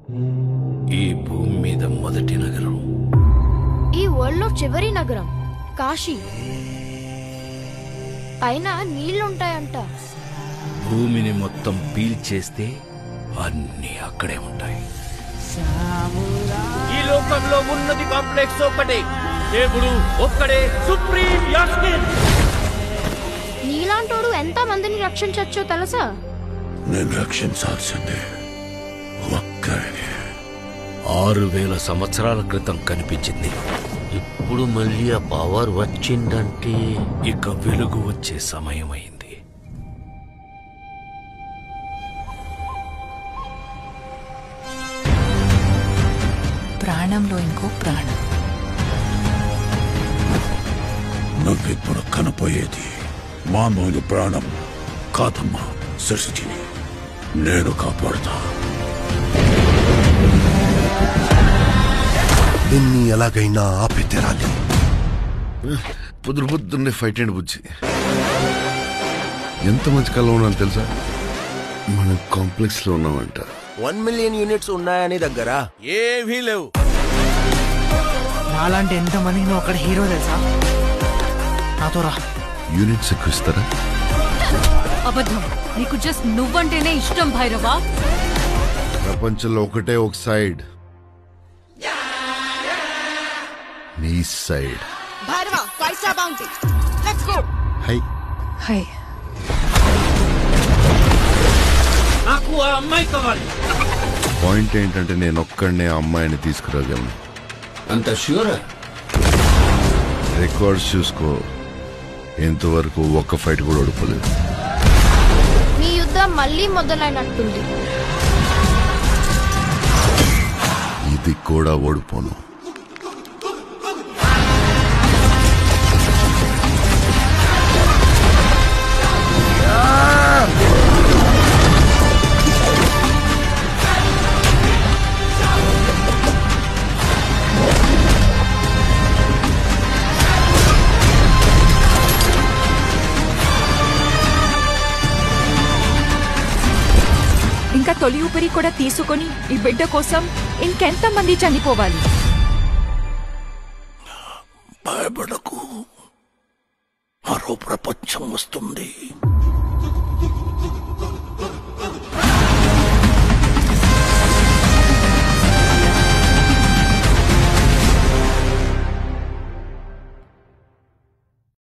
ఈ భూమి మీద మొదటి నగరం, ఈ వరల్డ్ లో చివరి నగరం కాశీ. పైన నీళ్లుంటాయంట. భూమిని మొత్తం పీల్చేస్తే అన్ని అక్కడే ఉంటాయి. ఈ లోకంలో ఉన్నది కాంప్లెక్స్ ఒక్కటే, దేవుడు ఒక్కడే సుప్రీం యాస్కిన్. నీలాంటోడు ఎంత మందిని రక్షించచ్చో తెలుసా? నేను రక్షించాల్సిందే ఒక్కరిని. 6000 సంవత్సరాల క్రితం కనిపించింది. ఇప్పుడు మళ్ళీ ఆ పవర్ వచ్చిందంటే ఇక వెలుగు వచ్చే సమయమైంది. ప్రాణంలో ఇంకో ప్రాణం. నువ్విప్పుడు కనపోయేది మామూలు ప్రాణం కాదమ్మా. సృష్టిని నేను కాపాడుతా. దీన్ని ఎలాగైనా ఆపి తీరాలి. పొద్దున్నే ఫైట్ అండ్ బుజ్జి ఎంత మంచి కళ ఉన్నాను తెలుసా? మనం కాంప్లెక్స్ లో ఉన్నామంట. 1 మిలియన్ యూనిట్స్ ఉన్నాయని దగ్గర ఏవీ లేవు. నాలాంటి ఎంతమందికి నువ్వు అక్కడ హీరో తెలుసా? నాతో రా. యూనిట్స్ ఎక్కువ ఇస్తారా? అబద్ధం. నీకు జస్ట్ నువ్వంటేనే ఇష్టం భైరవా. ప్రపంచంలో ఒకటే ఒక సైడ్, నీ side. Bhairava, 5 star bounty. Let's go. Hi hi. నాకు ఆ అమ్మాయి కావాలి. పాయింట్ ఏంటంటే నేను ఒక్కడనే ఆ అమ్మాయిని తీసుకురాగలను. అంత ష్యూరా? రికార్డ్స్ చూసుకో, ఎంతవరకు ఒక్క ఫైట్ కూడా ఓడిపోలేదు. మీ యుద్ధం మళ్ళీ మొదలైనట్టుంది. ఇది కూడా ఓడిపోను. ఇంకా తొలి ఊపిరి కూడా తీసుకొని ఈ బిడ్డ కోసం ఇంకెంత మంది చనిపోవాలి? భయపడకు, మరో ప్రపంచం వస్తుంది.